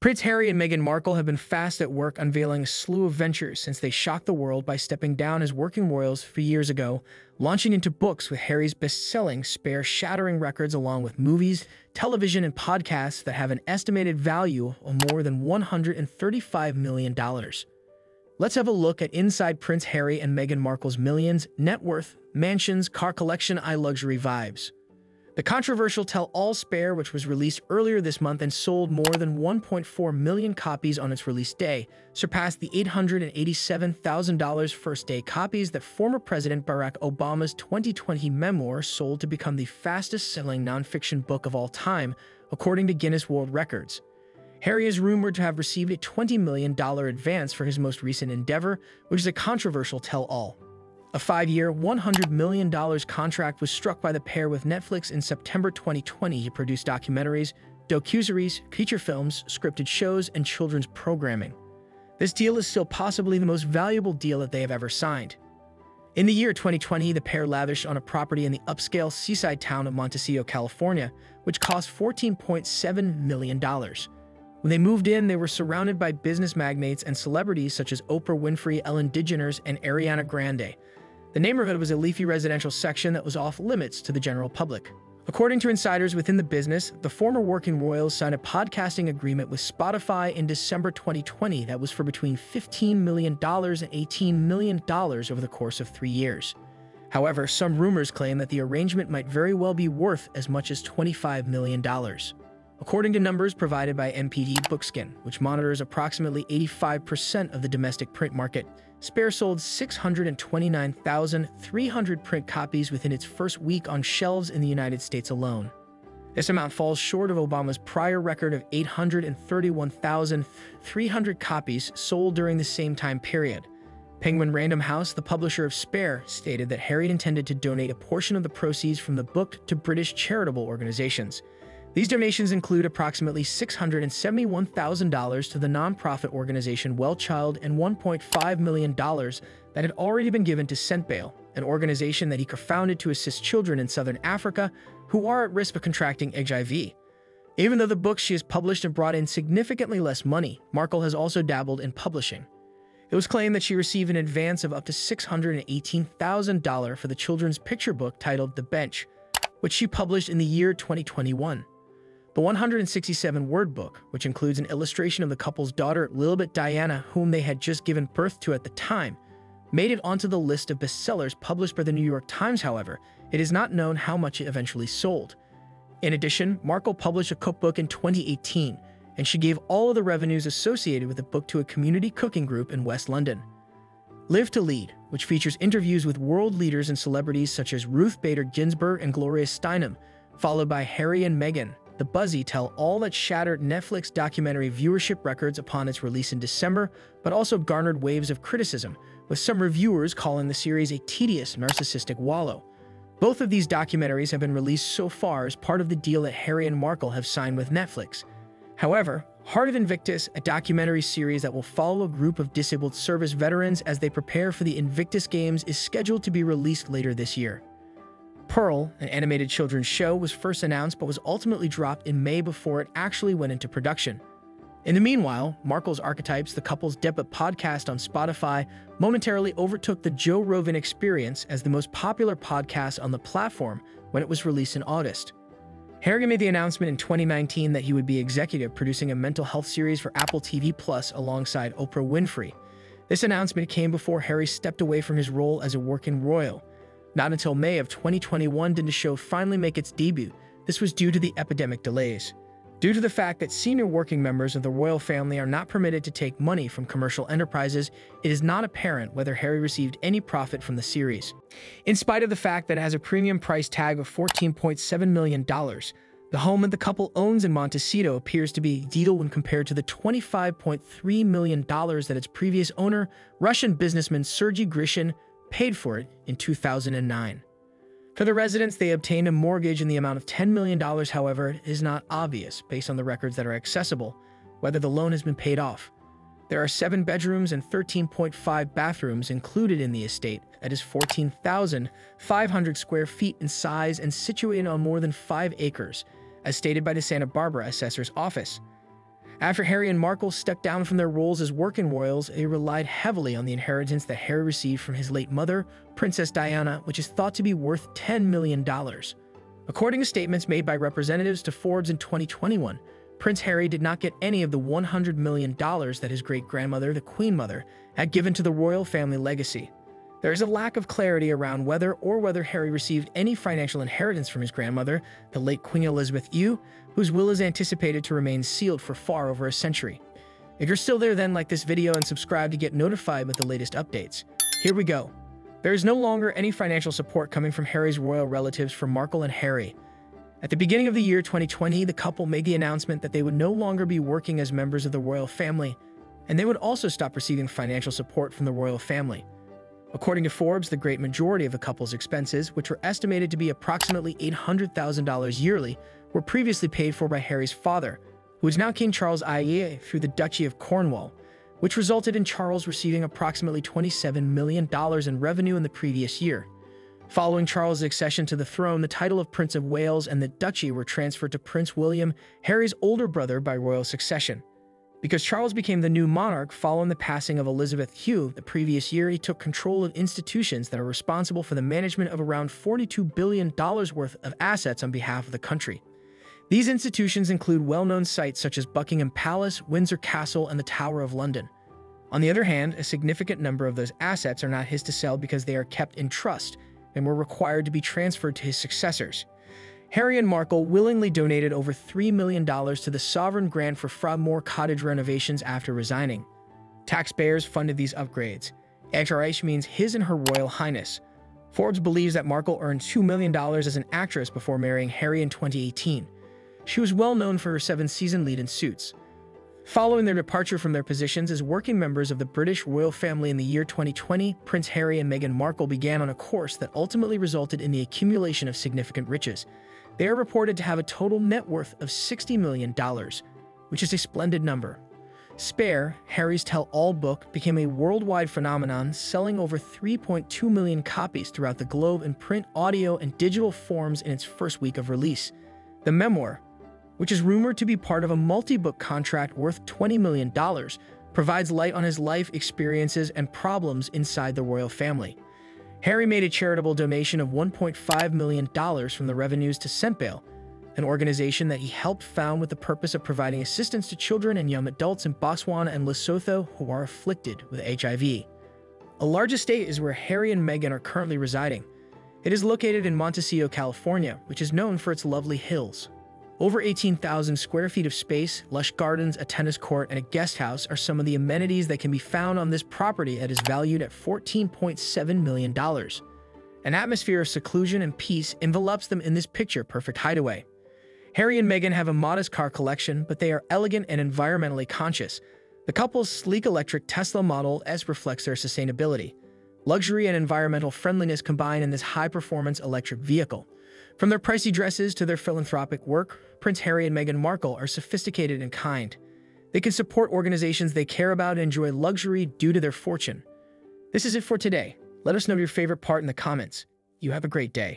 Prince Harry and Meghan Markle have been fast at work unveiling a slew of ventures since they shocked the world by stepping down as working royals 3 years ago, launching into books with Harry's best-selling Spare shattering records along with movies, television, and podcasts that have an estimated value of more than $135 million. Let's have a look at inside Prince Harry and Meghan Markle's millions, net worth, mansions, car collection, luxury vibes. The controversial tell-all Spare, which was released earlier this month and sold more than 1.4 million copies on its release day, surpassed the $887,000 first-day copies that former President Barack Obama's 2020 Memoir sold to become the fastest-selling nonfiction book of all time, according to Guinness World Records. Harry is rumored to have received a $20 million advance for his most recent endeavor, which is a controversial tell-all. A 5-year, $100 million contract was struck by the pair with Netflix in September 2020 to produce documentaries, docuseries, feature films, scripted shows, and children's programming. This deal is still possibly the most valuable deal that they have ever signed. In the year 2020, the pair lavished on a property in the upscale seaside town of Montecito, California, which cost $14.7 million. When they moved in, they were surrounded by business magnates and celebrities such as Oprah Winfrey, Ellen DeGeneres, and Ariana Grande. The neighborhood was a leafy residential section that was off limits to the general public. According to insiders within the business, the former working royals signed a podcasting agreement with Spotify in December 2020 that was for between $15 million and $18 million over the course of 3 years. However, some rumors claim that the arrangement might very well be worth as much as $25 million. According to numbers provided by NPD Bookscan, which monitors approximately 85% of the domestic print market, Spare sold 629,300 print copies within its first week on shelves in the United States alone. This amount falls short of Obama's prior record of 831,300 copies sold during the same time period. Penguin Random House, the publisher of Spare, stated that Harry intended to donate a portion of the proceeds from the book to British charitable organizations. These donations include approximately $671,000 to the nonprofit organization Well Child and $1.5 million that had already been given to Scentbail, an organization that he co-founded to assist children in southern Africa who are at risk of contracting HIV. Even though the books she has published have brought in significantly less money, Markle has also dabbled in publishing. It was claimed that she received an advance of up to $618,000 for the children's picture book titled The Bench, which she published in the year 2021. The 167-word book, which includes an illustration of the couple's daughter, Lilibet Diana, whom they had just given birth to at the time, made it onto the list of bestsellers published by the New York Times. However, it is not known how much it eventually sold. In addition, Markle published a cookbook in 2018, and she gave all of the revenues associated with the book to a community cooking group in West London. Live to Lead, which features interviews with world leaders and celebrities such as Ruth Bader Ginsburg and Gloria Steinem, followed by Harry and Meghan, the buzzy tell-all that shattered Netflix documentary viewership records upon its release in December, but also garnered waves of criticism, with some reviewers calling the series a tedious, narcissistic wallow. Both of these documentaries have been released so far as part of the deal that Harry and Markle have signed with Netflix. However, Heart of Invictus, a documentary series that will follow a group of disabled service veterans as they prepare for the Invictus Games, is scheduled to be released later this year. Pearl, an animated children's show, was first announced but was ultimately dropped in May before it actually went into production. In the meanwhile, Markle's Archetypes, the couple's debut podcast on Spotify, momentarily overtook the Joe Rogan Experience as the most popular podcast on the platform when it was released in August. Harry made the announcement in 2019 that he would be executive producing a mental health series for Apple TV Plus alongside Oprah Winfrey. This announcement came before Harry stepped away from his role as a working royal. Not until May of 2021 did the show finally make its debut. This was due to the epidemic delays. Due to the fact that senior working members of the royal family are not permitted to take money from commercial enterprises, it is not apparent whether Harry received any profit from the series. In spite of the fact that it has a premium price tag of $14.7 million, the home that the couple owns in Montecito appears to be a deal when compared to the $25.3 million that its previous owner, Russian businessman Sergei Grishin, paid for it in 2009. For the residents, they obtained a mortgage in the amount of $10 million. However, it is not obvious, based on the records that are accessible, whether the loan has been paid off. There are 7 bedrooms and 13.5 bathrooms included in the estate that is 14,500 square feet in size and situated on more than 5 acres, as stated by the Santa Barbara Assessor's Office. After Harry and Markle stepped down from their roles as working royals, they relied heavily on the inheritance that Harry received from his late mother, Princess Diana, which is thought to be worth $10 million. According to statements made by representatives to Forbes in 2021, Prince Harry did not get any of the $100 million that his great-grandmother, the Queen Mother, had given to the royal family legacy. There is a lack of clarity around whether Harry received any financial inheritance from his grandmother, the late Queen Elizabeth II, whose will is anticipated to remain sealed for far over a century. If you're still there, then like this video and subscribe to get notified with the latest updates. Here we go. There is no longer any financial support coming from Harry's royal relatives for Markle and Harry. At the beginning of the year 2020, the couple made the announcement that they would no longer be working as members of the royal family, and they would also stop receiving financial support from the royal family. According to Forbes, the great majority of the couple's expenses, which were estimated to be approximately $800,000 yearly, were previously paid for by Harry's father, who is now King Charles II through the Duchy of Cornwall, which resulted in Charles receiving approximately $27 million in revenue in the previous year. Following Charles' accession to the throne, the title of Prince of Wales and the duchy were transferred to Prince William, Harry's older brother, by royal succession. Because Charles became the new monarch following the passing of Elizabeth II the previous year, he took control of institutions that are responsible for the management of around $42 billion worth of assets on behalf of the country. These institutions include well-known sites such as Buckingham Palace, Windsor Castle, and the Tower of London. On the other hand, a significant number of those assets are not his to sell because they are kept in trust and were required to be transferred to his successors. Harry and Markle willingly donated over $3 million to the sovereign grant for Frogmore cottage renovations after resigning. Taxpayers funded these upgrades. HRH means His and Her Royal Highness. Forbes believes that Markle earned $2 million as an actress before marrying Harry in 2018. She was well known for her 7-season lead in Suits. Following their departure from their positions as working members of the British royal family in the year 2020, Prince Harry and Meghan Markle began on a course that ultimately resulted in the accumulation of significant riches. They are reported to have a total net worth of $60 million, which is a splendid number. Spare, Harry's tell-all book, became a worldwide phenomenon, selling over 3.2 million copies throughout the globe in print, audio, and digital forms in its first week of release. The Memoir, which is rumored to be part of a multi-book contract worth $20 million, provides light on his life experiences and problems inside the royal family. Harry made a charitable donation of $1.5 million from the revenues to Scentbail, an organization that he helped found with the purpose of providing assistance to children and young adults in Botswana and Lesotho who are afflicted with HIV. A large estate is where Harry and Meghan are currently residing. It is located in Montecito, California, which is known for its lovely hills. Over 18,000 square feet of space, lush gardens, a tennis court, and a guest house are some of the amenities that can be found on this property that is valued at $14.7 million. An atmosphere of seclusion and peace envelops them in this picture-perfect hideaway. Harry and Meghan have a modest car collection, but they are elegant and environmentally conscious. The couple's sleek electric Tesla Model S reflects their sustainability. Luxury and environmental friendliness combine in this high-performance electric vehicle. From their pricey dresses to their philanthropic work, Prince Harry and Meghan Markle are sophisticated and kind. They can support organizations they care about and enjoy luxury due to their fortune. This is it for today. Let us know your favorite part in the comments. You have a great day.